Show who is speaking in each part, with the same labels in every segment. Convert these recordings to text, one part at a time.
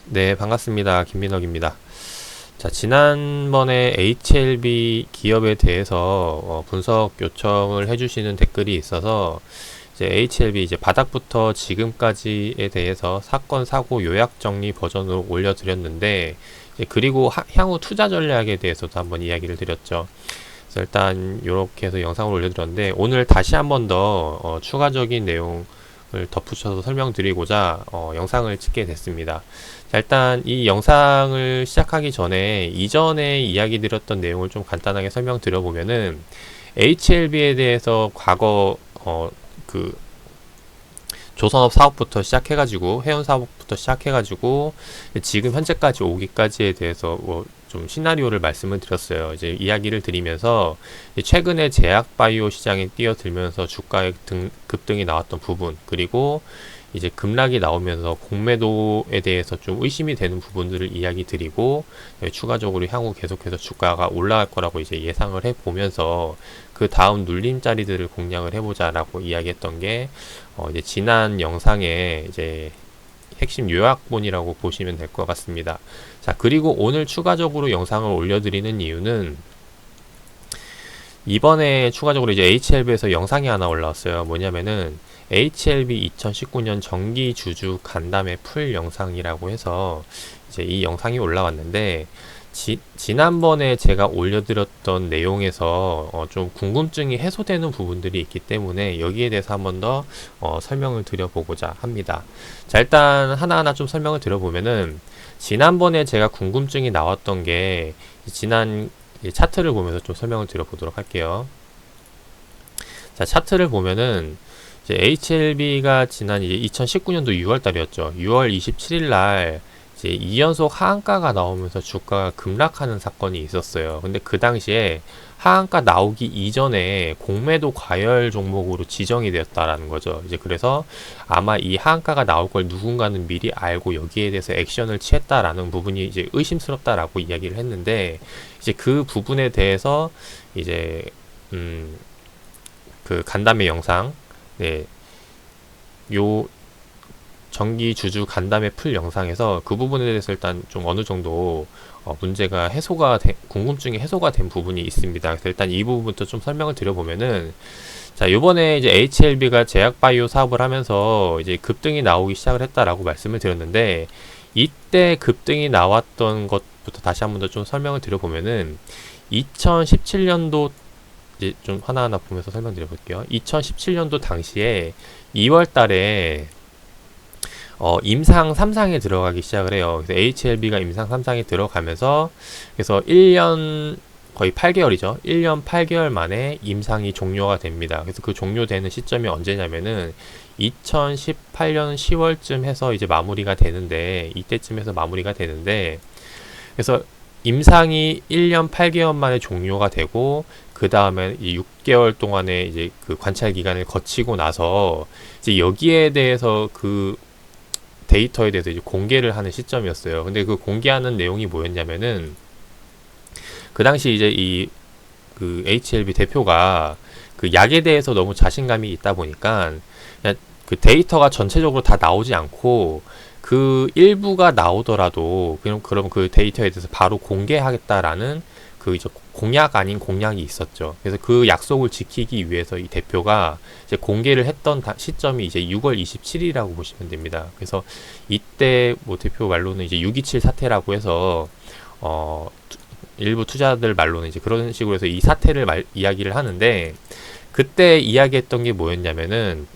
Speaker 1: 네, 반갑습니다. 김민혁입니다. 자, 지난번에 HLB 기업에 대해서 분석 요청을 해주시는 댓글이 있어서 이제 HLB 이제 바닥부터 지금까지에 대해서 사건, 사고, 요약 정리 버전으로 올려드렸는데 그리고 향후 투자 전략에 대해서도 한번 이야기를 드렸죠. 그래서 일단 이렇게 해서 영상을 올려드렸는데 오늘 다시 한번 더 추가적인 내용을 덧붙여서 설명드리고자 영상을 찍게 됐습니다. 자, 일단 이 영상을 시작하기 전에 이전에 이야기 드렸던 내용을 좀 간단하게 설명드려 보면은 HLB에 대해서 과거 그 조선업 사업부터 시작해가지고 해운 사업부터 시작해가지고 지금 현재까지 오기까지에 대해서 좀 시나리오를 말씀을 드렸어요. 이제 이야기를 드리면서 최근에 제약 바이오 시장에 뛰어들면서 주가의 급등이 나왔던 부분, 그리고 이제 급락이 나오면서 공매도에 대해서 좀 의심이 되는 부분들을 이야기 드리고 추가적으로 향후 계속해서 주가가 올라갈 거라고 이제 예상을 해 보면서 그 다음 눌림자리들을 공략을 해보자라고 이야기했던 게 이제 지난 영상에 이제 핵심 요약본이라고 보시면 될 것 같습니다. 자, 그리고 오늘 추가적으로 영상을 올려드리는 이유는 이번에 추가적으로 이제 HLB에서 영상이 하나 올라왔어요. 뭐냐면은 HLB 2019년 정기 주주 간담회 풀 영상이라고 해서 이제 이 영상이 올라왔는데 지난번에 제가 올려드렸던 내용에서 좀 궁금증이 해소되는 부분들이 있기 때문에 여기에 대해서 한번 더 설명을 드려보고자 합니다. 자, 일단 하나하나 좀 설명을 드려보면은 지난번에 제가 궁금증이 나왔던 게 지난 차트를 보면서 좀 설명을 드려보도록 할게요. 자, 차트를 보면은 이제 HLB가 지난 이제 2019년도 6월 달이었죠. 6월 27일 날 이제 2연속 하한가가 나오면서 주가가 급락하는 사건이 있었어요. 근데 그 당시에 하한가 나오기 이전에 공매도 과열 종목으로 지정이 되었다라는 거죠. 이제 그래서 아마 이 하한가가 나올 걸 누군가는 미리 알고 여기에 대해서 액션을 취했다라는 부분이 이제 의심스럽다라고 이야기를 했는데 이제 그 부분에 대해서 이제 그 간담회 영상, 네, 요 정기 주주 간담회 풀 영상에서 그 부분에 대해서 일단 좀 어느 정도 문제가 궁금증이 해소가 된 부분이 있습니다. 그래서 일단 이 부분부터 좀 설명을 드려보면은, 자, 요번에 이제 HLB가 제약바이오 사업을 하면서 이제 급등이 나오기 시작을 했다라고 말씀을 드렸는데, 이때 급등이 나왔던 것부터 다시 한번 더 좀 설명을 드려보면은, 2017년도 이제 좀 하나하나 보면서 설명드려볼게요. 2017년도 당시에 2월 달에 임상 3상에 들어가기 시작을 해요. 그래서 HLB가 임상 3상에 들어가면서 그래서 1년 거의 8개월이죠. 1년 8개월 만에 임상이 종료가 됩니다. 그래서 그 종료되는 시점이 언제냐면은 2018년 10월쯤 해서 이제 마무리가 되는데 이때쯤 해서 마무리가 되는데 그래서 임상이 1년 8개월 만에 종료가 되고 그 다음에 6개월 동안의 이제 그 관찰 기간을 거치고 나서 이제 여기에 대해서 그 데이터에 대해서 이제 공개를 하는 시점이었어요. 근데 그 공개하는 내용이 뭐였냐면은 그 당시 이제 그 HLB 대표가 그 약에 대해서 너무 자신감이 있다 보니까 그 데이터가 전체적으로 다 나오지 않고 그 일부가 나오더라도 그럼 그 데이터에 대해서 바로 공개하겠다라는 그 이제 공약 아닌 공약이 있었죠. 그래서 그 약속을 지키기 위해서 이 대표가 이제 공개를 했던 시점이 이제 6월 27일이라고 보시면 됩니다. 그래서 이때 뭐 대표 말로는 이제 627 사태라고 해서 일부 투자들 말로는 이제 그런 식으로 해서 이 사태를 이야기를 하는데 그때 이야기했던 게 뭐였냐면은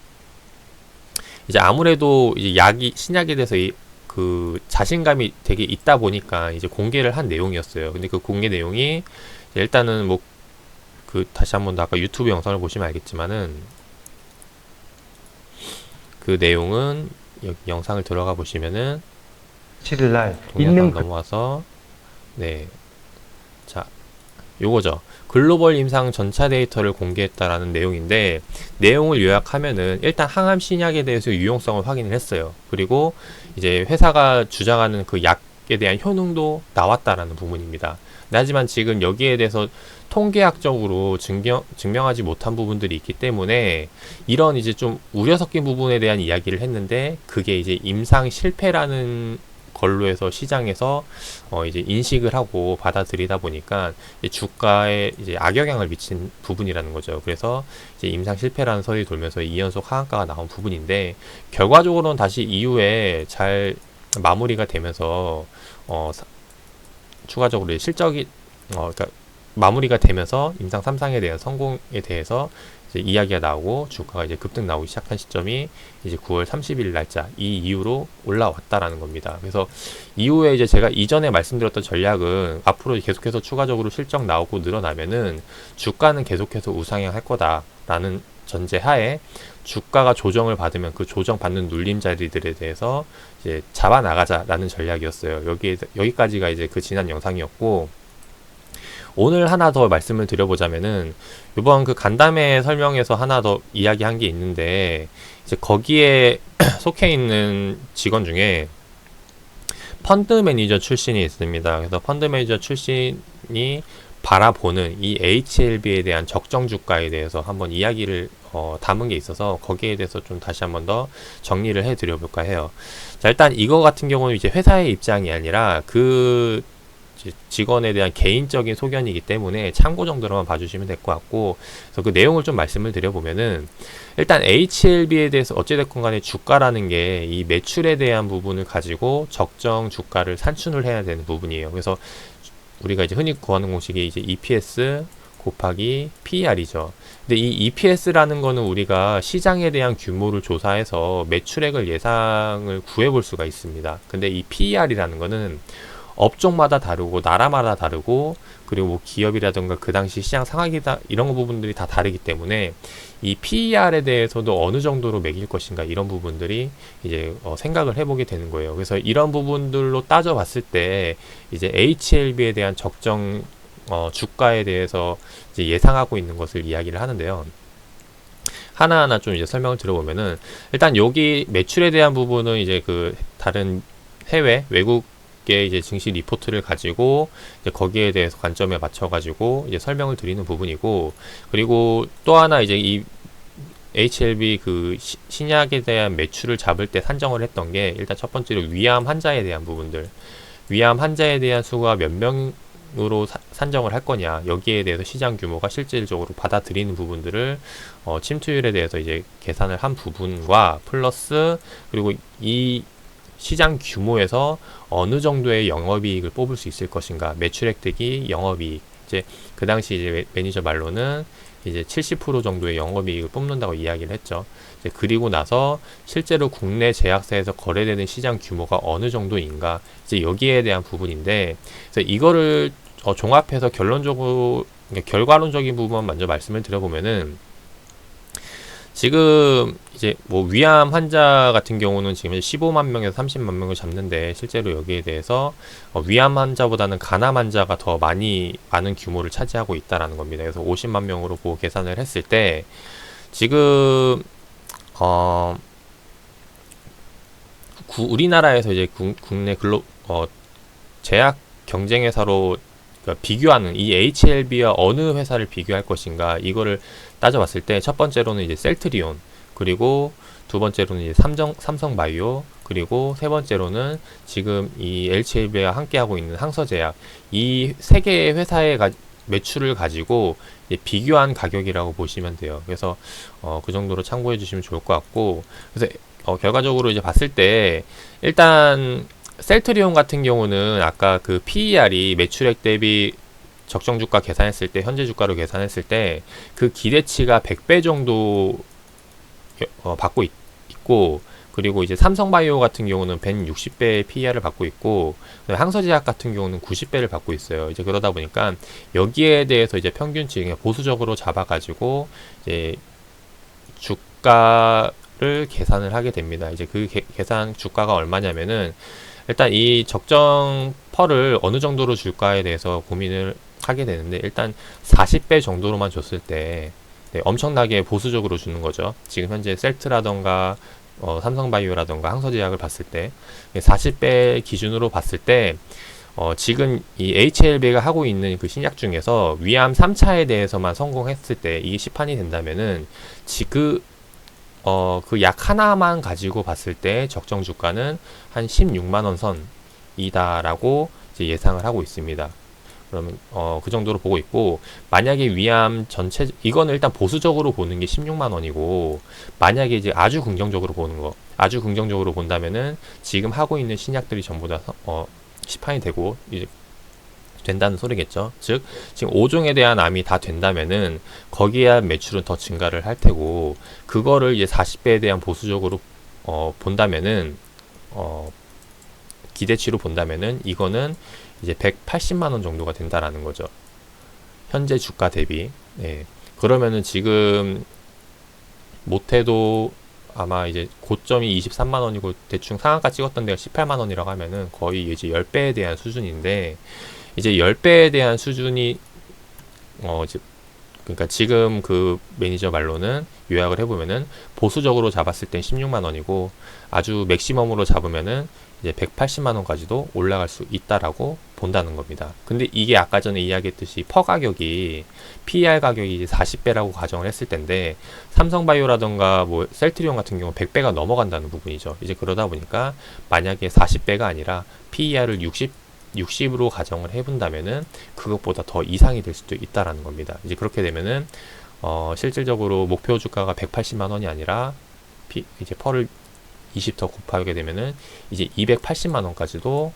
Speaker 1: 이제 아무래도 이제 신약에 대해서 그 자신감이 되게 있다 보니까 이제 공개를 한 내용이었어요. 근데 그 공개 내용이 일단은 뭐 그 다시 한번 더 아까 유튜브 영상을 보시면 알겠지만은 그 내용은 여기 영상을 들어가 보시면은
Speaker 2: 7일날
Speaker 1: 동영상 넘어와서 네, 자, 요거죠. 글로벌 임상 전차 데이터를 공개했다라는 내용인데 내용을 요약하면은 일단 항암 신약에 대해서 유용성을 확인을 했어요. 그리고 이제 회사가 주장하는 그 약에 대한 효능도 나왔다라는 부분입니다. 하지만 지금 여기에 대해서 통계학적으로 증명하지 못한 부분들이 있기 때문에 이런 이제 좀 우려 섞인 부분에 대한 이야기를 했는데 그게 이제 임상 실패라는 걸로 해서 시장에서 이제 인식을 하고 받아들이다 보니까 이제 주가에 이제 악영향을 미친 부분이라는 거죠. 그래서 이제 임상 실패라는 설이 돌면서 2연속 하한가가 나온 부분인데, 결과적으로는 다시 이후에 잘 마무리가 되면서 추가적으로 실적이 그러니까 마무리가 되면서 임상 3상에 대한 성공에 대해서 이제 이야기가 나오고 주가가 이제 급등 나오기 시작한 시점이 이제 9월 30일 날짜 이 이후로 올라왔다라는 겁니다. 그래서 이후에 이제 제가 이전에 말씀드렸던 전략은 앞으로 계속해서 추가적으로 실적 나오고 늘어나면은 주가는 계속해서 우상향 할 거다라는 전제하에 주가가 조정을 받으면 그 조정받는 눌림 자리들에 대해서 이제 잡아 나가자라는 전략이었어요. 여기까지가 이제 그 지난 영상이었고, 오늘 하나 더 말씀을 드려보자면은 이번 그 간담회 설명에서 하나 더 이야기한 게 있는데, 이제 거기에 속해 있는 직원 중에 펀드 매니저 출신이 있습니다. 그래서 펀드 매니저 출신이 바라보는 이 HLB에 대한 적정 주가에 대해서 한번 이야기를 담은 게 있어서 거기에 대해서 좀 다시 한번 더 정리를 해 드려볼까 해요. 자, 일단 이거 같은 경우는 이제 회사의 입장이 아니라 그 직원에 대한 개인적인 소견이기 때문에 참고 정도로만 봐주시면 될 것 같고, 그래서 그 내용을 좀 말씀을 드려보면은, 일단 HLB에 대해서 어찌됐건 간에 주가라는 게 이 매출에 대한 부분을 가지고 적정 주가를 산출을 해야 되는 부분이에요. 그래서 우리가 이제 흔히 구하는 공식이 이제 EPS 곱하기 PER이죠. 근데 이 EPS라는 거는 우리가 시장에 대한 규모를 조사해서 매출액을 예상을 구해볼 수가 있습니다. 근데 이 PER이라는 거는 업종마다 다르고 나라마다 다르고, 그리고 뭐 기업이라든가 그 당시 시장 상황이다 이런 부분들이 다 다르기 때문에 이 PER에 대해서도 어느 정도로 매길 것인가 이런 부분들이 이제 생각을 해보게 되는 거예요. 그래서 이런 부분들로 따져봤을 때 이제 HLB에 대한 적정 주가에 대해서 이제 예상하고 있는 것을 이야기를 하는데요. 하나하나 좀 이제 설명을 들어보면은, 일단 여기 매출에 대한 부분은 이제 그 다른 해외 외국 이제 증시 리포트를 가지고 이제 거기에 대해서 관점에 맞춰가지고 이제 설명을 드리는 부분이고, 그리고 또 하나 이제 이 HLB 그 신약에 대한 매출을 잡을 때 산정을 했던 게, 일단 첫 번째로 위암 환자에 대한 부분들, 위암 환자에 대한 수가 몇 명으로 산정을 할 거냐, 여기에 대해서 시장 규모가 실질적으로 받아들이는 부분들을 침투율에 대해서 이제 계산을 한 부분과 플러스, 그리고 이 시장 규모에서 어느 정도의 영업이익을 뽑을 수 있을 것인가, 매출액 대비 영업이익, 이제 그 당시 이제 매니저 말로는 이제 70% 정도의 영업이익을 뽑는다고 이야기를 했죠. 이제 그리고 나서 실제로 국내 제약사에서 거래되는 시장 규모가 어느 정도인가, 이제 여기에 대한 부분인데, 그래서 이거를 종합해서 결론적으로 결과론적인 부분만 먼저 말씀을 드려보면은, 지금 이제 뭐 위암 환자 같은 경우는 지금 15만 명에서 30만 명을 잡는데, 실제로 여기에 대해서 위암 환자보다는 간암 환자가 더 많은 규모를 차지하고 있다라는 겁니다. 그래서 50만 명으로 보고 계산을 했을 때 지금 우리나라에서 이제 국내 제약 경쟁 회사로 그러니까 비교하는 이 HLB와 어느 회사를 비교할 것인가, 이거를 따져봤을 때 첫 번째로는 이제 셀트리온, 그리고 두 번째로는 이제 삼성바이오, 그리고 세 번째로는 지금 이 HLB와 함께하고 있는 항서제약, 이 세 개의 회사의 매출을 가지고 비교한 가격이라고 보시면 돼요. 그래서 그 정도로 참고해 주시면 좋을 것 같고, 그래서 결과적으로 이제 봤을 때 일단 셀트리온 같은 경우는 아까 그 PER이 매출액 대비 적정 주가 계산했을 때, 현재 주가로 계산했을 때 그 기대치가 100배 정도 받고 있고, 그리고 이제 삼성바이오 같은 경우는 160배의 PER을 받고 있고, 항서제약 같은 경우는 90배를 받고 있어요. 이제 그러다 보니까 여기에 대해서 이제 평균치 보수적으로 잡아가지고 이제 주가를 계산을 하게 됩니다. 이제 그 계산 주가가 얼마냐면은, 일단 이 적정 펄을 어느 정도로 줄까에 대해서 고민을 하게 되는데, 일단 40배 정도로만 줬을 때 엄청나게 보수적으로 주는 거죠. 지금 현재 셀트라던가 삼성바이오라던가 항서제약을 봤을 때 40배 기준으로 봤을 때 지금 이 HLB가 하고 있는 그 신약 중에서 위암 3차에 대해서만 성공했을 때 이게 시판이 된다면은 그 약 하나만 가지고 봤을 때 적정 주가는 한 16만원 선, 이다라고 이제 예상을 하고 있습니다. 그러면 그 정도로 보고 있고, 만약에 위암 전체 이거는 일단 보수적으로 보는 게 16만 원이고, 만약에 이제 아주 긍정적으로 보는 거, 아주 긍정적으로 본다면은 지금 하고 있는 신약들이 전부 다 시판이 되고 이제 된다는 소리겠죠. 즉 지금 5종에 대한 암이 다 된다면은 거기에 대한 매출은 더 증가를 할 테고, 그거를 이제 40배에 대한 보수적으로 본다면은 기대치로 본다면은 이거는 이제 180만 원 정도가 된다라는 거죠. 현재 주가 대비. 네. 그러면은 지금 못해도 아마 이제 고점이 23만 원이고 대충 상한가 찍었던 데가 18만 원이라고 하면은 거의 이제 10배에 대한 수준인데, 이제 10배에 대한 수준이 이제 그러니까 지금 그 매니저 말로는 요약을 해보면은 보수적으로 잡았을 땐 16만 원이고 아주 맥시멈으로 잡으면은 이제 180만 원까지도 올라갈 수 있다라고 본다는 겁니다. 근데 이게 아까 전에 이야기했듯이 퍼 가격이 PER 가격이 이제 40배라고 가정을 했을 텐데, 삼성바이오라던가 뭐 셀트리온 같은 경우 100배가 넘어간다는 부분이죠. 이제 그러다 보니까 만약에 40배가 아니라 PER을 60으로 가정을 해본다면은 그것보다 더 이상이 될 수도 있다라는 겁니다. 이제 그렇게 되면은 실질적으로 목표 주가가 180만 원이 아니라 이제 펄을 20 더 곱하게 되면은 이제 280만 원까지도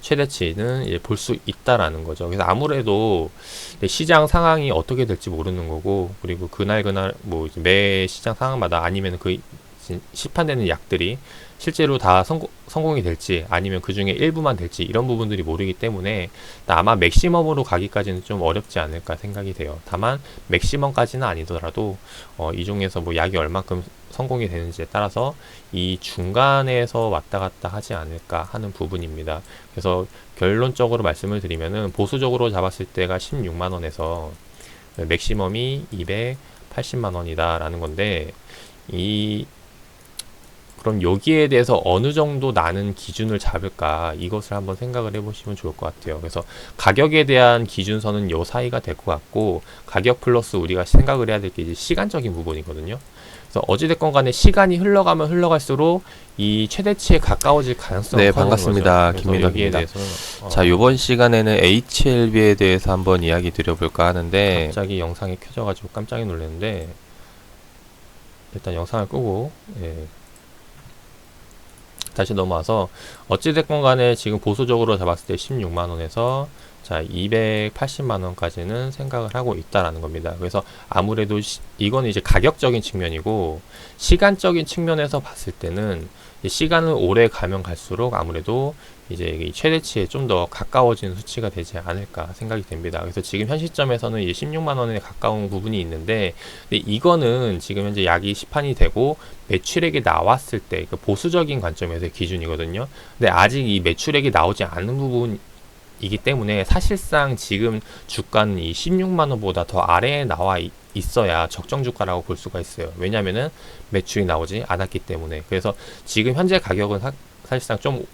Speaker 1: 최대치는 이제 볼 수 있다라는 거죠. 그래서 아무래도 시장 상황이 어떻게 될지 모르는 거고, 그리고 그날 뭐 매 시장 상황마다 아니면 그 시판되는 약들이 실제로 다 성공이 될지 아니면 그 중에 일부만 될지 이런 부분들이 모르기 때문에 아마 맥시멈으로 가기까지는 좀 어렵지 않을까 생각이 돼요. 다만 맥시멈까지는 아니더라도 이 중에서 뭐 약이 얼만큼 성공이 되는지에 따라서 이 중간에서 왔다 갔다 하지 않을까 하는 부분입니다. 그래서 결론적으로 말씀을 드리면은 보수적으로 잡았을 때가 16만 원에서 맥시멈이 280만 원이다 라는 건데, 그럼 여기에 대해서 어느 정도 나는 기준을 잡을까, 이것을 한번 생각을 해보시면 좋을 것 같아요. 그래서 가격에 대한 기준선은 요 사이가 될 것 같고, 가격 플러스 우리가 생각을 해야 될 게 이제 시간적인 부분이거든요. 그래서 어찌됐건 간에 시간이 흘러가면 흘러갈수록 이 최대치에 가까워질 가능성이
Speaker 2: 네,
Speaker 1: 커지는
Speaker 2: 반갑습니다.
Speaker 1: 거죠. 그래서 여기에
Speaker 2: 김민덕입니다.
Speaker 1: 대해서는
Speaker 2: 자, 요번 시간에는 HLB에 대해서 한번 이야기 드려볼까 하는데,
Speaker 1: 갑자기 영상이 켜져가지고 깜짝이 놀랐는데, 일단 영상을 끄고 다시 넘어와서 어찌됐건 간에 지금 보수적으로 잡았을 때 16만 원에서 자 280만 원까지는 생각을 하고 있다라는 겁니다. 그래서 아무래도 이거는 이제 가격적인 측면이고, 시간적인 측면에서 봤을 때는 시간을 오래 가면 갈수록 아무래도 이제 이 최대치에 좀 더 가까워지는 수치가 되지 않을까 생각이 됩니다. 그래서 지금 현 시점에서는 이제 16만 원에 가까운 부분이 있는데, 근데 이거는 지금 현재 약이 시판이 되고 매출액이 나왔을 때 그 보수적인 관점에서의 기준이거든요. 근데 아직 이 매출액이 나오지 않은 부분이기 때문에 사실상 지금 주가는 이 16만 원보다 더 아래에 나와 있어야 적정 주가라고 볼 수가 있어요. 왜냐면은 매출이 나오지 않았기 때문에. 그래서 지금 현재 가격은 사실상 좀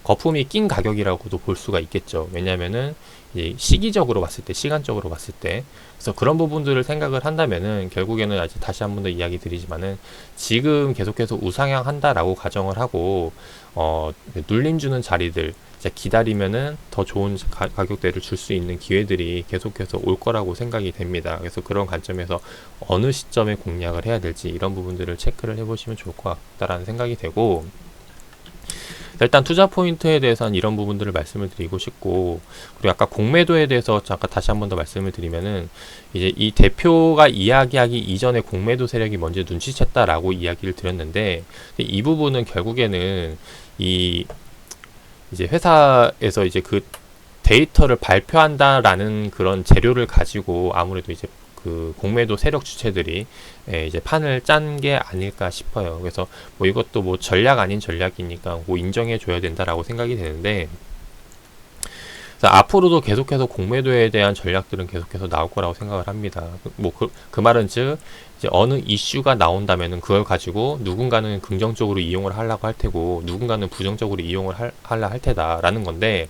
Speaker 1: 거품이 낀 가격이라고도 볼 수가 있겠죠. 왜냐면은 이제 시기적으로 봤을 때, 시간적으로 봤을 때, 그래서 그런 부분들을 생각을 한다면은 결국에는 아직 다시 한 번 더 이야기 드리지만은 지금 계속해서 우상향 한다라고 가정을 하고 눌림 주는 자리들 이제 기다리면은 더 좋은 가격대를 줄 수 있는 기회들이 계속해서 올 거라고 생각이 됩니다. 그래서 그런 관점에서 어느 시점에 공략을 해야 될지 이런 부분들을 체크를 해보시면 좋을 것 같다라는 생각이 되고, 일단 투자 포인트에 대해서는 이런 부분들을 말씀을 드리고 싶고, 그리고 아까 공매도에 대해서 잠깐 다시 한 번 더 말씀을 드리면은 이제 이 대표가 이야기하기 이전에 공매도 세력이 먼저 눈치챘다라고 이야기를 드렸는데, 이 부분은 결국에는 이제 회사에서 이제 그 데이터를 발표한다라는 그런 재료를 가지고 아무래도 이제 그 공매도 세력 주체들이 이제 판을 짠 게 아닐까 싶어요. 그래서 뭐 이것도 뭐 전략 아닌 전략이니까 뭐 인정해 줘야 된다라고 생각이 되는데, 앞으로도 계속해서 공매도에 대한 전략들은 계속해서 나올 거라고 생각을 합니다. 뭐 그 말은 즉 이제 어느 이슈가 나온다면은 그걸 가지고 누군가는 긍정적으로 이용을 하려고 할 테고 누군가는 부정적으로 이용을 하려 할 테다라는 건데,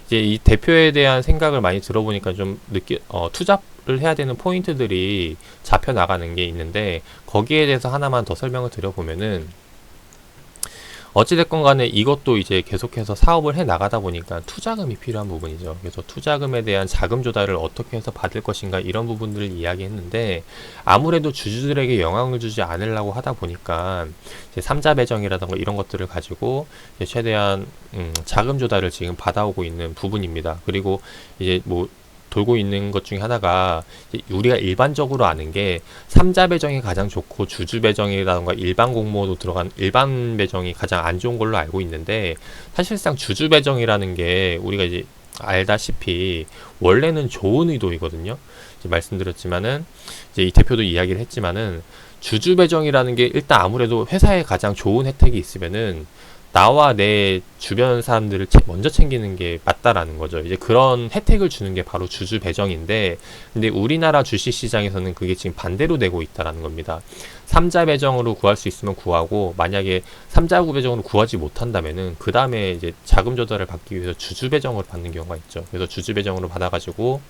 Speaker 1: 이제 이 대표에 대한 생각을 많이 들어보니까 좀 투자를 해야 되는 포인트들이 잡혀 나가는 게 있는데, 거기에 대해서 하나만 더 설명을 드려보면은 어찌됐건 간에 이것도 이제 계속해서 사업을 해 나가다 보니까 투자금이 필요한 부분이죠. 그래서 투자금에 대한 자금 조달을 어떻게 해서 받을 것인가 이런 부분들을 이야기했는데 아무래도 주주들에게 영향을 주지 않으려고 하다 보니까 이제 삼자 배정이라던가 이런 것들을 가지고 이제 최대한 자금 조달을 지금 받아오고 있는 부분입니다. 그리고 이제 뭐 돌고 있는 것 중에 하나가 우리가 일반적으로 아는 게 삼자 배정이 가장 좋고 주주 배정이라던가 일반 공모도 들어간 일반 배정이 가장 안 좋은 걸로 알고 있는데 사실상 주주 배정이라는 게 우리가 이제 알다시피 원래는 좋은 의도이거든요. 이제 말씀드렸지만은 이제 이 대표도 이야기를 했지만은 주주 배정이라는 게 일단 아무래도 회사에 가장 좋은 혜택이 있으면은 나와 내 주변 사람들을 먼저 챙기는 게 맞다라는 거죠. 이제 그런 혜택을 주는 게 바로 주주 배정인데, 근데 우리나라 주식 시장에서는 그게 지금 반대로 되고 있다라는 겁니다. 삼자 배정으로 구할 수 있으면 구하고, 만약에 삼자 배정으로 구하지 못한다면은 그 다음에 이제 자금 조달을 받기 위해서 주주 배정으로 받는 경우가 있죠. 그래서 주주 배정으로 받아가지고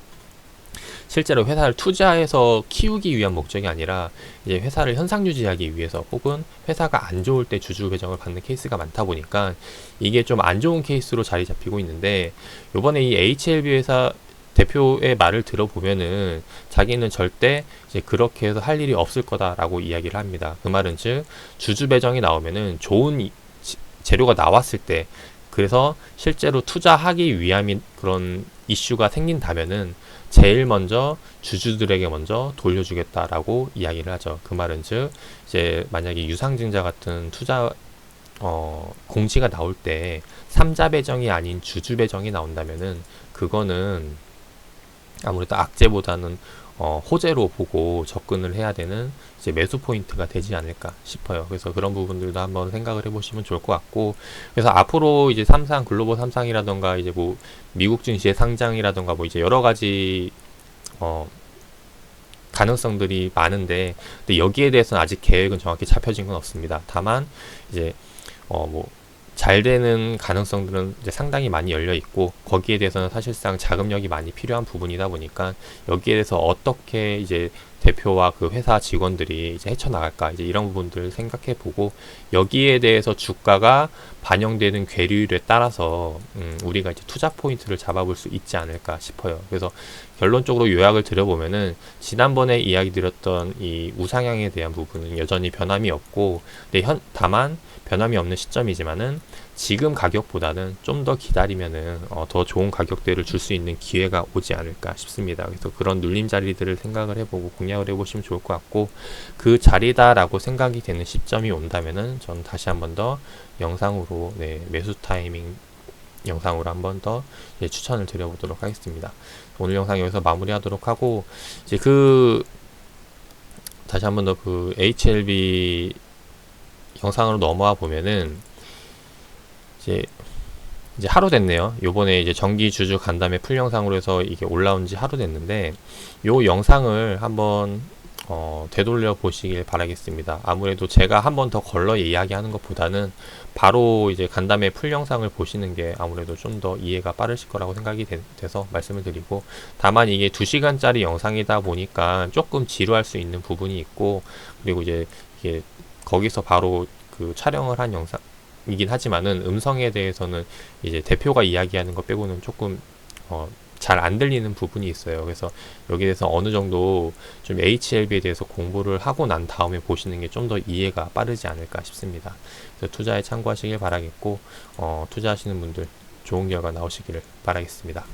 Speaker 1: 실제로 회사를 투자해서 키우기 위한 목적이 아니라 이제 회사를 현상 유지하기 위해서 혹은 회사가 안 좋을 때 주주 배정을 받는 케이스가 많다 보니까 이게 좀 안 좋은 케이스로 자리 잡히고 있는데, 요번에 이 HLB 회사 대표의 말을 들어보면은 자기는 절대 이제 그렇게 해서 할 일이 없을 거다라고 이야기를 합니다. 그 말은 즉 주주 배정이 나오면은 좋은 재료가 나왔을 때, 그래서 실제로 투자하기 위함인 그런 이슈가 생긴다면은 제일 먼저 주주들에게 먼저 돌려주겠다라고 이야기를 하죠. 그 말은 즉 이제 만약에 유상증자 같은 투자 공시가 나올 때 삼자 배정이 아닌 주주 배정이 나온다면은 그거는 아무래도 악재보다는 호재로 보고 접근을 해야 되는 이제 매수 포인트가 되지 않을까 싶어요. 그래서 그런 부분들도 한번 생각을 해보시면 좋을 것 같고, 그래서 앞으로 이제 삼상 글로벌 삼상이라던가 이제 뭐 미국 증시의 상장이라던가 뭐 이제 여러 가지 가능성들이 많은데, 근데 여기에 대해서는 아직 계획은 정확히 잡혀진 건 없습니다. 다만 이제 뭐 잘 되는 가능성들은 이제 상당히 많이 열려 있고, 거기에 대해서는 사실상 자금력이 많이 필요한 부분이다 보니까 여기에 대해서 어떻게 이제 대표와 그 회사 직원들이 이제 헤쳐나갈까, 이제 이런 부분들을 생각해 보고, 여기에 대해서 주가가 반영되는 괴리율에 따라서 우리가 이제 투자 포인트를 잡아볼 수 있지 않을까 싶어요. 그래서 결론적으로 요약을 드려보면은 지난번에 이야기 드렸던 이 우상향에 대한 부분은 여전히 변함이 없고, 근데 다만 변함이 없는 시점이지만은 지금 가격보다는 좀 더 기다리면은 더 좋은 가격대를 줄 수 있는 기회가 오지 않을까 싶습니다. 그래서 그런 눌림 자리들을 생각을 해보고 공략을 해보시면 좋을 것 같고, 그 자리다라고 생각이 되는 시점이 온다면은 저는 다시 한번 더 영상으로 매수 타이밍 영상으로 한번 더 추천을 드려보도록 하겠습니다. 오늘 영상 여기서 마무리하도록 하고, 이제 다시 한번 더 그 HLB 영상으로 넘어와 보면은 이제 하루 됐네요. 요번에 이제 정기 주주 간담회 풀 영상으로 해서 이게 올라온 지 하루 됐는데, 요 영상을 한번 되돌려 보시길 바라겠습니다. 아무래도 제가 한번 더 걸러 이야기하는 것보다는 바로 이제 간담회 풀 영상을 보시는 게 아무래도 좀 더 이해가 빠르실 거라고 생각이 돼서 말씀을 드리고, 다만 이게 2시간짜리 영상이다 보니까 조금 지루할 수 있는 부분이 있고, 그리고 이제 이게 거기서 바로 그 촬영을 한 영상이긴 하지만은 음성에 대해서는 이제 대표가 이야기하는 것 빼고는 조금 잘 안 들리는 부분이 있어요. 그래서 여기에 대해서 어느 정도 좀 HLB에 대해서 공부를 하고 난 다음에 보시는 게 좀 더 이해가 빠르지 않을까 싶습니다. 그래서 투자에 참고하시길 바라겠고, 투자하시는 분들 좋은 결과 나오시기를 바라겠습니다.